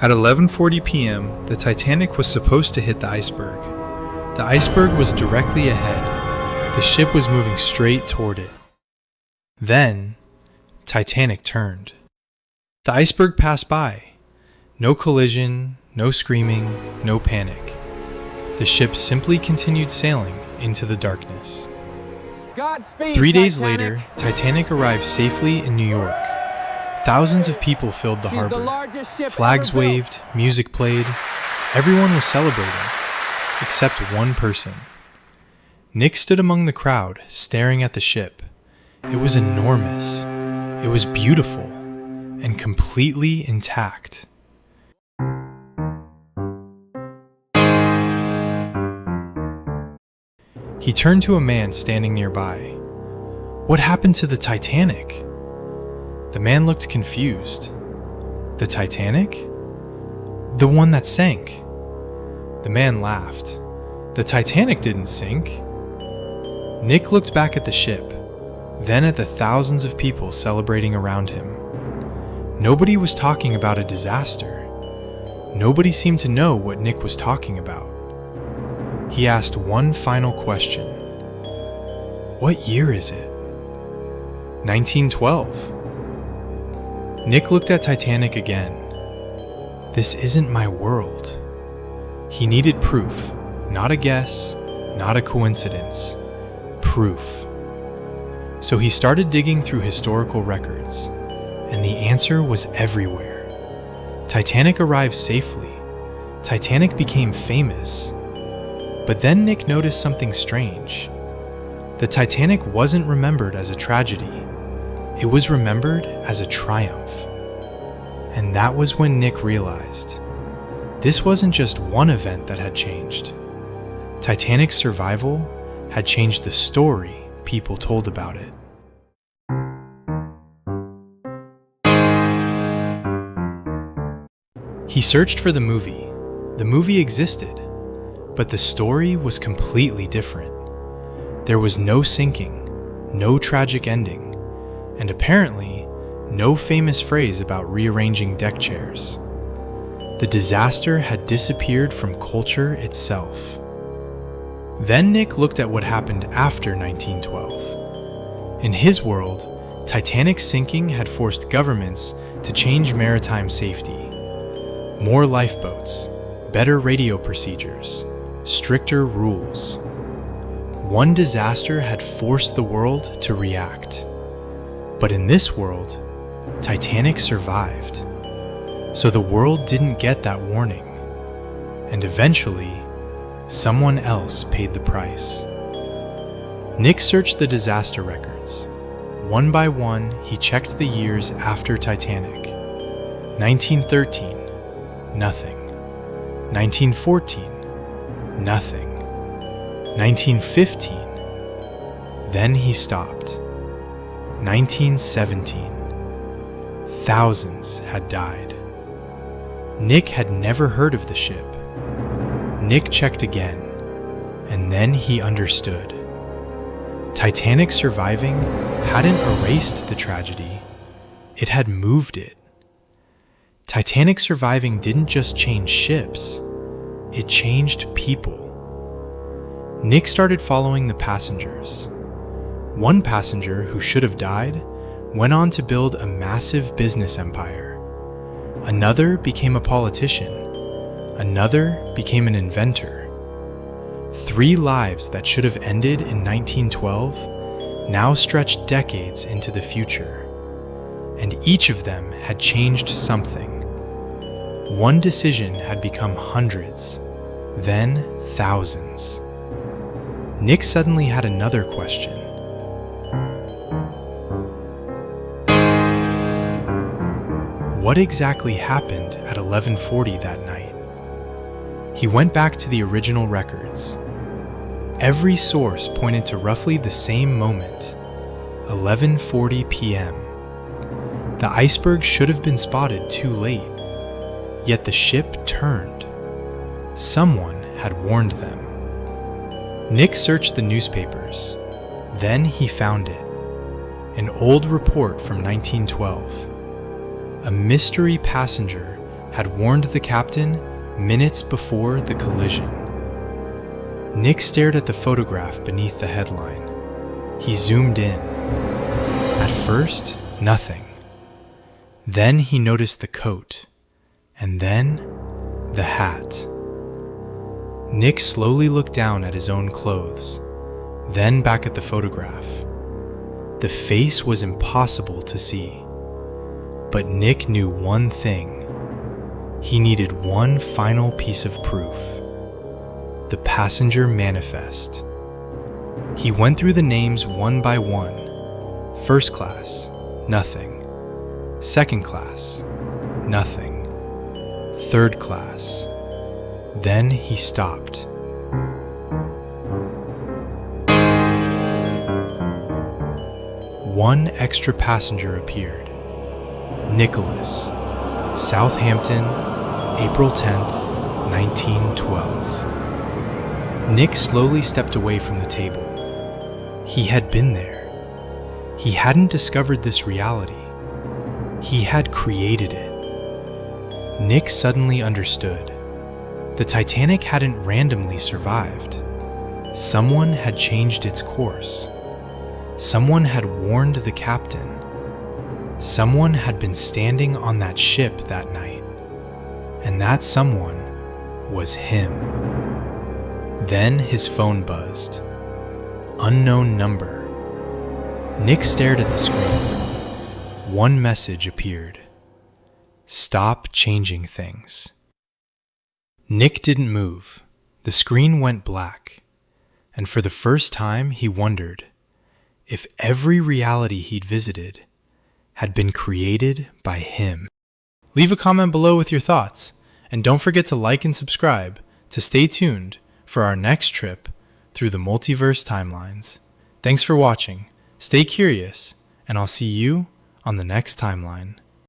At 11:40 p.m., the Titanic was supposed to hit the iceberg. The iceberg was directly ahead. The ship was moving straight toward it. Then, Titanic turned. The iceberg passed by. No collision, no screaming, no panic. The ship simply continued sailing into the darkness. Godspeed, 3 days Titanic. later, Titanic arrived safely in New York. Thousands of people filled the She's harbor. the largest ship Flags ever built. waved, music played. Everyone was celebrating, except one person. Nick stood among the crowd, staring at the ship. It was enormous. It was beautiful and completely intact. He turned to a man standing nearby. "What happened to the Titanic?" The man looked confused. "The Titanic? The one that sank?" The man laughed. "The Titanic didn't sink." Nick looked back at the ship, then at the thousands of people celebrating around him. Nobody was talking about a disaster. Nobody seemed to know what Nick was talking about. He asked one final question. "What year is it?" 1912. Nick looked at Titanic again. "This isn't my world." He needed proof, not a guess, not a coincidence. Proof. So he started digging through historical records, and the answer was everywhere. Titanic arrived safely. Titanic became famous. But then Nick noticed something strange. The Titanic wasn't remembered as a tragedy. It was remembered as a triumph. And that was when Nick realized this wasn't just one event that had changed. Titanic's survival had changed the story people told about it. He searched for the movie. The movie existed, but the story was completely different. There was no sinking, no tragic ending, and apparently no famous phrase about rearranging deck chairs. The disaster had disappeared from culture itself. Then Nick looked at what happened after 1912. In his world, Titanic's sinking had forced governments to change maritime safety. More lifeboats, better radio procedures, stricter rules. One disaster had forced the world to react. But in this world, Titanic survived. So the world didn't get that warning. And eventually, someone else paid the price. Nick searched the disaster records. One by one, he checked the years after Titanic. 1913, nothing. 1914, nothing. 1915, then he stopped. 1917, thousands had died. Nick had never heard of the ship. Nick checked again, and then he understood. Titanic surviving hadn't erased the tragedy, it had moved it. Titanic surviving didn't just change ships, it changed people. Nick started following the passengers. One passenger who should have died went on to build a massive business empire. Another became a politician. Another became an inventor. 3 lives that should have ended in 1912 now stretched decades into the future. And each of them had changed something. One decision had become hundreds, then thousands. Nick suddenly had another question. What exactly happened at 11:40 that night? He went back to the original records. Every source pointed to roughly the same moment, 11:40 p.m. The iceberg should have been spotted too late, yet the ship turned. Someone had warned them. Nick searched the newspapers. Then he found it. An old report from 1912. A mystery passenger had warned the captain minutes before the collision. Nick stared at the photograph beneath the headline. He zoomed in. At first, nothing. Then he noticed the coat, and then the hat. Nick slowly looked down at his own clothes, then back at the photograph. The face was impossible to see, but Nick knew one thing. He needed one final piece of proof: the passenger manifest. He went through the names one by one. First class, nothing. Second class, nothing. Third class. Then he stopped. One extra passenger appeared. Nicholas, Southampton, April 10th, 1912. Nick slowly stepped away from the table. He had been there. He hadn't discovered this reality. He had created it. Nick suddenly understood. The Titanic hadn't randomly survived. Someone had changed its course. Someone had warned the captain. Someone had been standing on that ship that night. And that someone was him. Then his phone buzzed. Unknown number. Nick stared at the screen. One message appeared. Stop changing things. Nick didn't move. The screen went black. And for the first time, he wondered if every reality he'd visited had been created by him. Leave a comment below with your thoughts, and don't forget to like and subscribe to stay tuned for our next trip through the multiverse timelines. Thanks for watching. Stay curious, and I'll see you on the next timeline.